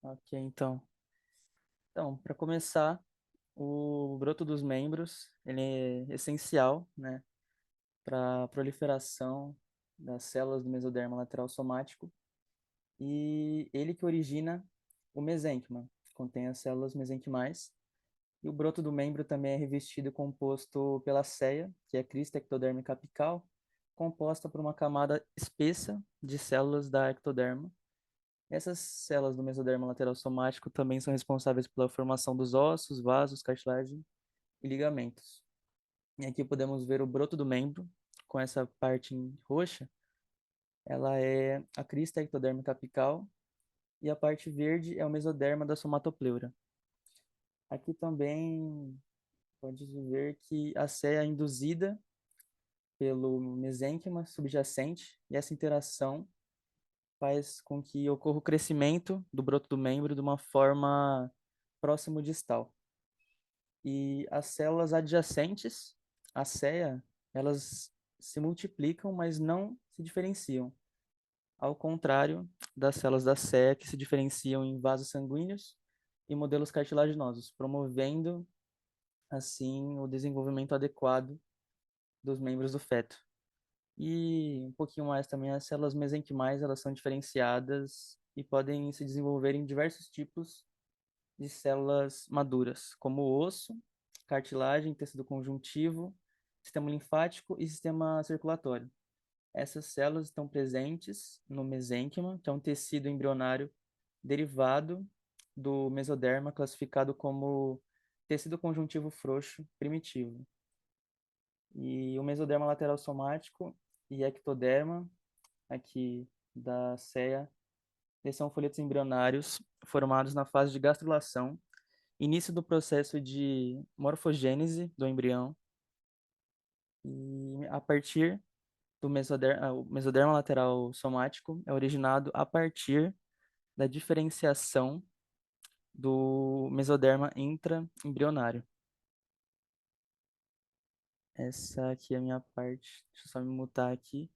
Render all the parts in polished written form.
Ok, então. Então, para começar, o broto dos membros, ele é essencial, né, para a proliferação das células do mesoderma lateral somático e ele que origina o mesênquima, que contém as células mesenquimais. E o broto do membro também é revestido e composto pela ceia, que é a crista ectodérmica apical, composta por uma camada espessa de células da ectoderma. Essas células do mesoderma lateral somático também são responsáveis pela formação dos ossos, vasos, cartilagem e ligamentos. E aqui podemos ver o broto do membro, com essa parte em roxa, ela é a crista ectodérmica apical, e a parte verde é o mesoderma da somatopleura. Aqui também pode ver que a ceia é induzida pelo mesênquima subjacente, e essa interação faz com que ocorra o crescimento do broto do membro de uma forma próximo distal. E as células adjacentes à ceia, elas se multiplicam, mas não se diferenciam. Ao contrário das células da ceia, que se diferenciam em vasos sanguíneos e modelos cartilaginosos, promovendo, assim, o desenvolvimento adequado dos membros do feto. E um pouquinho mais também, as células mesenquimais, elas são diferenciadas e podem se desenvolver em diversos tipos de células maduras, como o osso, cartilagem, tecido conjuntivo, sistema linfático e sistema circulatório. Essas células estão presentes no mesênquima, que é um tecido embrionário derivado do mesoderma, classificado como tecido conjuntivo frouxo primitivo. E o mesoderma lateral somático e ectoderma, aqui da ceia, eles são folhetos embrionários formados na fase de gastrulação, início do processo de morfogênese do embrião, e a partir do mesoderma, o mesoderma lateral somático é originado a partir da diferenciação do mesoderma intraembrionário. Essa aqui é a minha parte. Deixa eu só me mutar aqui.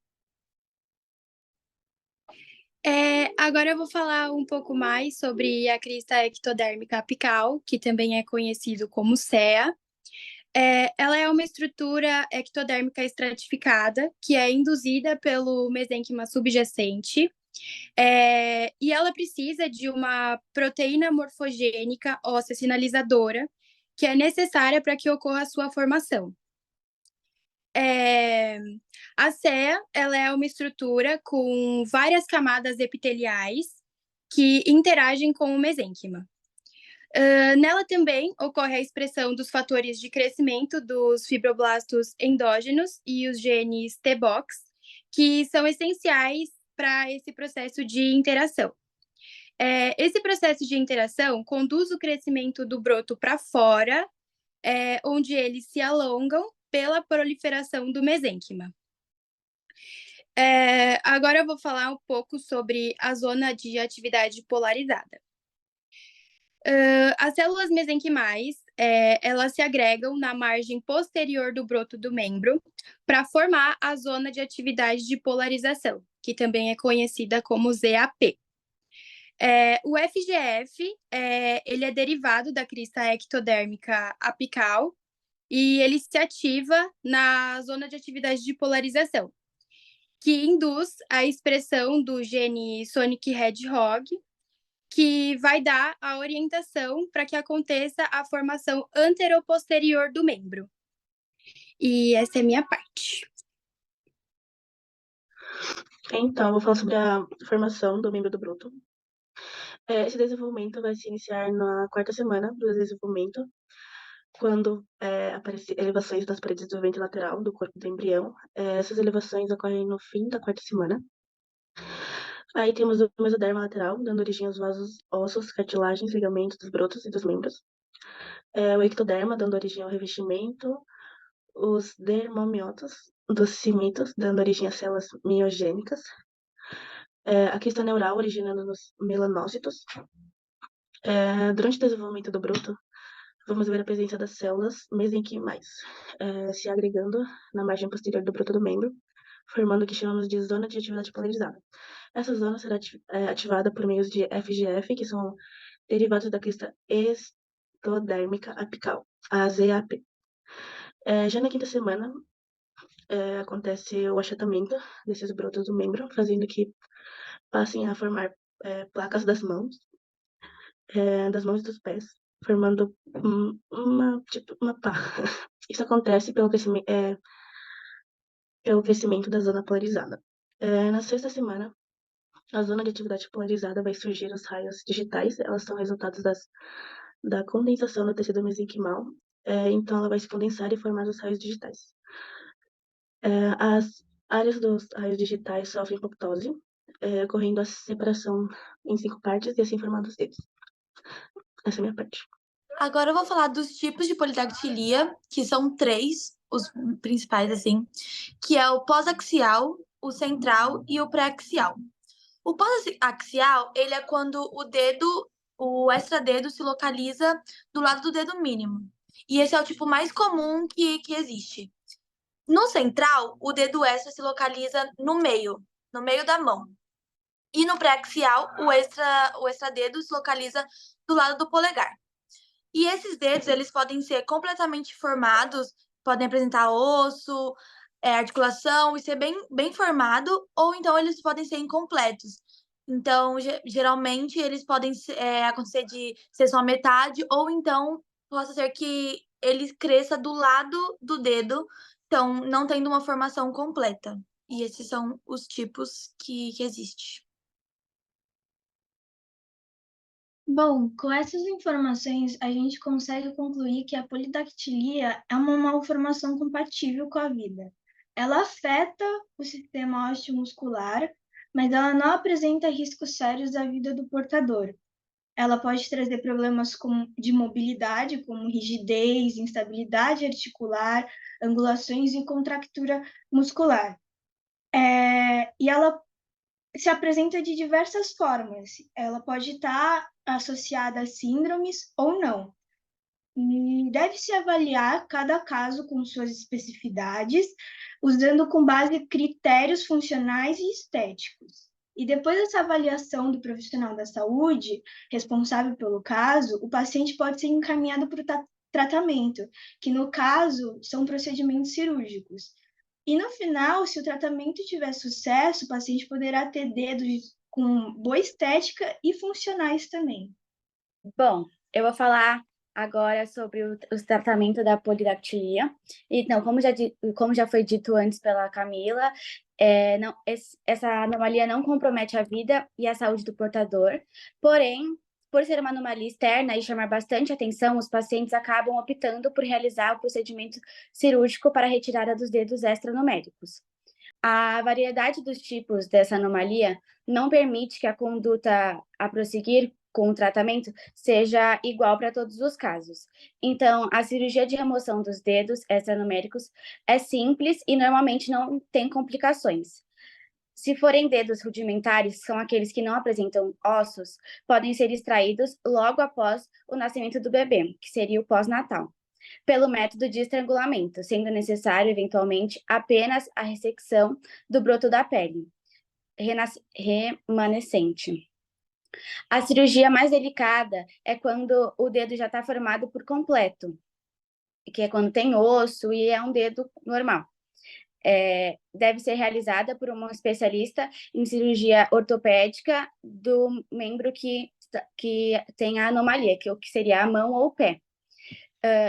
Agora eu vou falar um pouco mais sobre a crista ectodérmica apical, que também é conhecido como CEA. Ela é uma estrutura ectodérmica estratificada que é induzida pelo mesênquima subjacente, e ela precisa de uma proteína morfogênica óssea sinalizadora, que é necessária para que ocorra a sua formação. É, a CEA, ela é uma estrutura com várias camadas epiteliais que interagem com o mesênquima. Nela também ocorre a expressão dos fatores de crescimento dos fibroblastos endógenos e os genes T-box, que são essenciais para esse processo de interação. Esse processo de interação conduz o crescimento do broto para fora, onde eles se alongam pela proliferação do mesênquima. Agora eu vou falar um pouco sobre a zona de atividade polarizada. As células mesenquimais, elas se agregam na margem posterior do broto do membro para formar a zona de atividade de polarização, que também é conhecida como ZAP. O FGF, ele é derivado da crista ectodérmica apical e ele se ativa na zona de atividade de polarização, que induz a expressão do gene Sonic Hedgehog, que vai dar a orientação para que aconteça a formação anteroposterior do membro. E essa é a minha parte. Então, vou falar sobre a formação do membro do broto. Esse desenvolvimento vai se iniciar na quarta semana do desenvolvimento, quando aparecem elevações das paredes do ventre lateral do corpo do embrião. Essas elevações ocorrem no fim da quarta semana. Aí temos o mesoderma lateral, dando origem aos vasos, ossos, cartilagens, ligamentos dos brotos e dos membros. O ectoderma, dando origem ao revestimento. Os dermomiotos dos cimitos, dando origem às células miogênicas. A questão neural, originando nos melanócitos. Durante o desenvolvimento do broto, vamos ver a presença das células mesenquimais se agregando na margem posterior do broto do membro, formando o que chamamos de zona de atividade polarizada. Essa zona será ativada por meio de FGF, que são derivados da crista ectodérmica apical, a ZAP. Já na quinta semana, acontece o achatamento desses brotos do membro, fazendo que passem a formar placas das mãos e dos pés, formando uma pá. Isso acontece pelo crescimento da zona polarizada. Na sexta semana, a zona de atividade polarizada vai surgir os raios digitais, elas são resultados da condensação do tecido mesenquimal, então ela vai se condensar e formar os raios digitais. As áreas dos raios digitais sofrem apoptose, ocorrendo a separação em 5 partes e assim formando os dedos. Essa é a minha parte. Agora eu vou falar dos tipos de polidactilia, que são 3, os principais, assim, que é o pós-axial, o central e o pré-axial. O pós-axial, ele é quando o extradedo se localiza do lado do dedo mínimo. E esse é o tipo mais comum que existe. No central, o dedo extra se localiza no meio da mão. E no pré-axial, o extradedo se localiza do lado do polegar. E esses dedos, eles podem ser completamente formados, podem apresentar osso, articulação e ser bem formado, ou então eles podem ser incompletos. Então, geralmente, eles podem acontecer de ser só metade, ou então possa ser que ele cresça do lado do dedo, então não tendo uma formação completa. E esses são os tipos que existem. Bom, com essas informações, a gente consegue concluir que a polidactilia é uma malformação compatível com a vida. Ela afeta o sistema osteomuscular, mas ela não apresenta riscos sérios à vida do portador. Ela pode trazer problemas de mobilidade, como rigidez, instabilidade articular, angulações e contractura muscular. E ela se apresenta de diversas formas. Ela pode estar associada a síndromes ou não. E deve-se avaliar cada caso com suas especificidades, usando com base critérios funcionais e estéticos. E depois dessa avaliação do profissional da saúde responsável pelo caso, o paciente pode ser encaminhado para o tratamento, que no caso são procedimentos cirúrgicos. E no final, se o tratamento tiver sucesso, o paciente poderá ter dedos com boa estética e funcionais também. Bom, eu vou falar agora sobre o tratamento da polidactilia. Então, como já foi dito antes pela Camila, essa anomalia não compromete a vida e a saúde do portador, porém, por ser uma anomalia externa e chamar bastante atenção, os pacientes acabam optando por realizar o procedimento cirúrgico para a retirada dos dedos extranuméricos. A variedade dos tipos dessa anomalia não permite que a conduta a prosseguir com o tratamento seja igual para todos os casos. Então, a cirurgia de remoção dos dedos extranuméricos é simples e normalmente não tem complicações. Se forem dedos rudimentares, são aqueles que não apresentam ossos, podem ser extraídos logo após o nascimento do bebê, que seria o pós-natal, pelo método de estrangulamento, sendo necessário, eventualmente, apenas a ressecção do broto da pele remanescente. A cirurgia mais delicada é quando o dedo já está formado por completo, que é quando tem osso e é um dedo normal. Deve ser realizada por um especialista em cirurgia ortopédica do membro que tem a anomalia, que seria a mão ou o pé.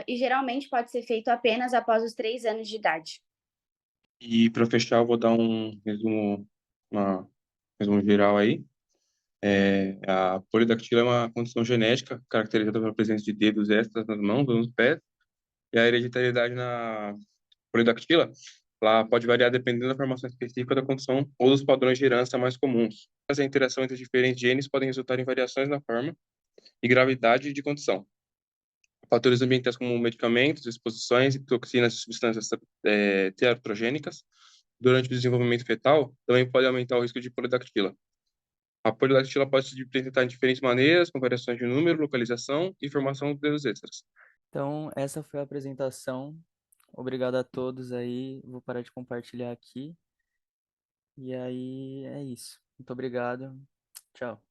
E geralmente pode ser feito apenas após os 3 anos de idade. E para fechar, eu vou dar um resumo geral aí. A polidactilia é uma condição genética caracterizada pela presença de dedos extras nas mãos ou nos pés. E a hereditariedade na polidactilia ela pode variar dependendo da formação específica da condição ou dos padrões de herança mais comuns. Mas a interação entre diferentes genes podem resultar em variações na forma e gravidade de condição. Fatores ambientais como medicamentos, exposições e toxinas de substâncias teratogênicas durante o desenvolvimento fetal também podem aumentar o risco de polidactila. A polidactila pode se apresentar de diferentes maneiras, com variações de número, localização e formação de dedos extras. Então, essa foi a apresentação. Obrigado a todos aí. Vou parar de compartilhar aqui. E aí é isso. Muito obrigado. Tchau.